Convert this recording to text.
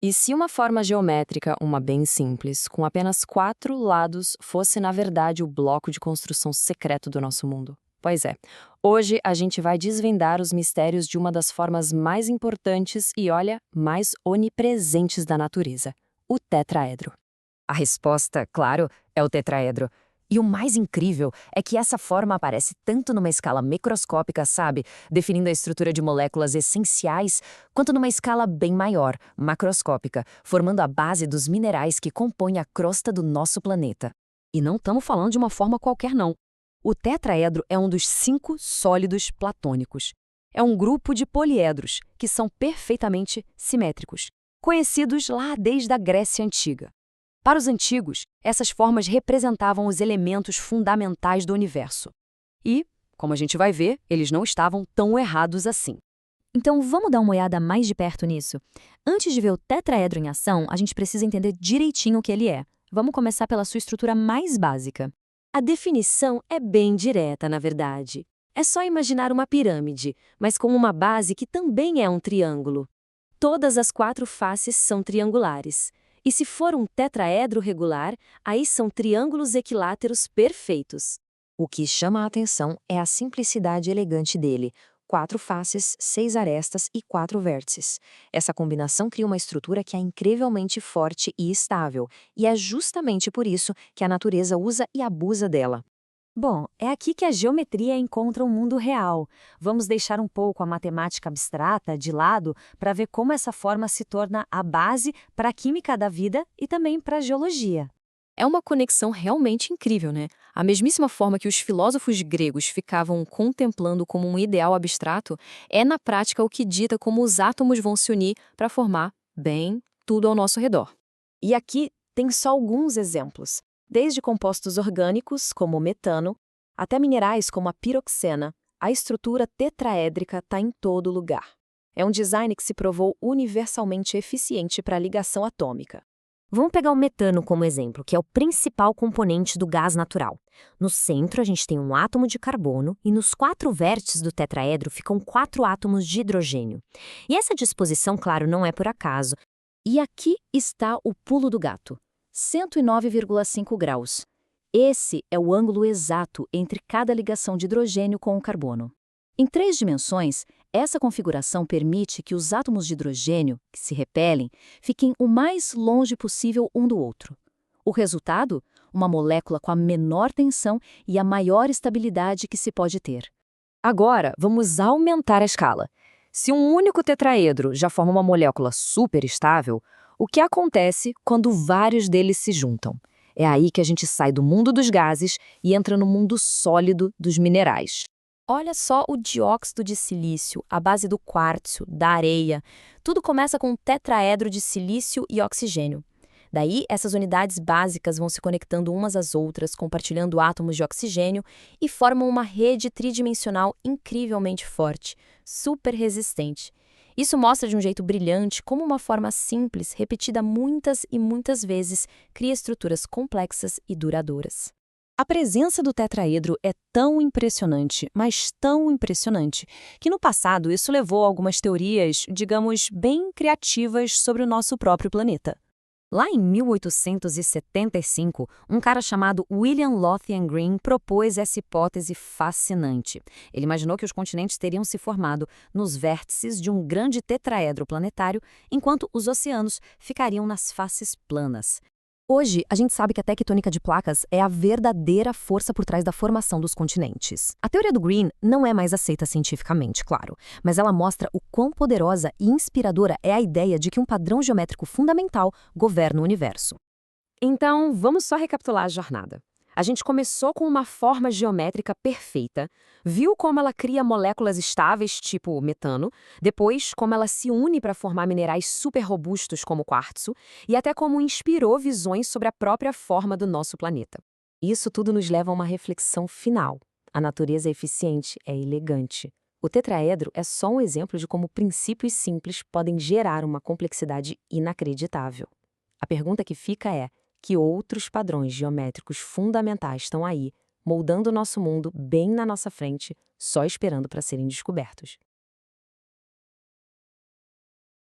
E se uma forma geométrica, uma bem simples, com apenas 4 lados, fosse na verdade o bloco de construção secreto do nosso mundo? Pois é, hoje a gente vai desvendar os mistérios de uma das formas mais importantes e, olha, mais onipresentes da natureza, o tetraedro. A resposta, claro, é o tetraedro. E o mais incrível é que essa forma aparece tanto numa escala microscópica, sabe, definindo a estrutura de moléculas essenciais, quanto numa escala bem maior, macroscópica, formando a base dos minerais que compõem a crosta do nosso planeta. E não estamos falando de uma forma qualquer, não. O tetraedro é um dos 5 sólidos platônicos. É um grupo de poliedros, que são perfeitamente simétricos, conhecidos lá desde a Grécia Antiga. Para os antigos, essas formas representavam os elementos fundamentais do universo. E, como a gente vai ver, eles não estavam tão errados assim. Então vamos dar uma olhada mais de perto nisso. Antes de ver o tetraedro em ação, a gente precisa entender direitinho o que ele é. Vamos começar pela sua estrutura mais básica. A definição é bem direta, na verdade. É só imaginar uma pirâmide, mas com uma base que também é um triângulo. Todas as 4 faces são triangulares. E se for um tetraedro regular, aí são triângulos equiláteros perfeitos. O que chama a atenção é a simplicidade elegante dele. 4 faces, 6 arestas e 4 vértices. Essa combinação cria uma estrutura que é incrivelmente forte e estável, e é justamente por isso que a natureza usa e abusa dela. Bom, é aqui que a geometria encontra o mundo real. Vamos deixar um pouco a matemática abstrata de lado para ver como essa forma se torna a base para a química da vida e também para a geologia. É uma conexão realmente incrível, né? A mesmíssima forma que os filósofos gregos ficavam contemplando como um ideal abstrato, é na prática o que dita como os átomos vão se unir para formar, bem, tudo ao nosso redor. E aqui tem só alguns exemplos. Desde compostos orgânicos, como o metano, até minerais como a piroxena, a estrutura tetraédrica está em todo lugar. É um design que se provou universalmente eficiente para a ligação atômica. Vamos pegar o metano como exemplo, que é o principal componente do gás natural. No centro, a gente tem um átomo de carbono e nos 4 vértices do tetraedro ficam 4 átomos de hidrogênio. E essa disposição, claro, não é por acaso. E aqui está o pulo do gato. 109,5 graus. Esse é o ângulo exato entre cada ligação de hidrogênio com o carbono. Em 3 dimensões, essa configuração permite que os átomos de hidrogênio, que se repelem, fiquem o mais longe possível um do outro. O resultado? Uma molécula com a menor tensão e a maior estabilidade que se pode ter. Agora, vamos aumentar a escala. Se um único tetraedro já forma uma molécula super estável, o que acontece quando vários deles se juntam? É aí que a gente sai do mundo dos gases e entra no mundo sólido dos minerais. Olha só o dióxido de silício, a base do quartzo, da areia. Tudo começa com um tetraedro de silício e oxigênio. Daí, essas unidades básicas vão se conectando umas às outras, compartilhando átomos de oxigênio e formam uma rede tridimensional incrivelmente forte, super resistente. Isso mostra de um jeito brilhante como uma forma simples, repetida muitas e muitas vezes, cria estruturas complexas e duradouras. A presença do tetraedro é tão impressionante, mas tão impressionante, que no passado isso levou a algumas teorias, digamos, bem criativas sobre o nosso próprio planeta. Lá em 1875, um cara chamado William Lothian Green propôs essa hipótese fascinante. Ele imaginou que os continentes teriam se formado nos vértices de um grande tetraedro planetário, enquanto os oceanos ficariam nas faces planas. Hoje, a gente sabe que a tectônica de placas é a verdadeira força por trás da formação dos continentes. A teoria do Green não é mais aceita cientificamente, claro, mas ela mostra o quão poderosa e inspiradora é a ideia de que um padrão geométrico fundamental governa o universo. Então, vamos só recapitular a jornada. A gente começou com uma forma geométrica perfeita, viu como ela cria moléculas estáveis, tipo metano, depois como ela se une para formar minerais super robustos como o quartzo, e até como inspirou visões sobre a própria forma do nosso planeta. Isso tudo nos leva a uma reflexão final. A natureza é eficiente, é elegante. O tetraedro é só um exemplo de como princípios simples podem gerar uma complexidade inacreditável. A pergunta que fica é: que outros padrões geométricos fundamentais estão aí, moldando o nosso mundo bem na nossa frente, só esperando para serem descobertos?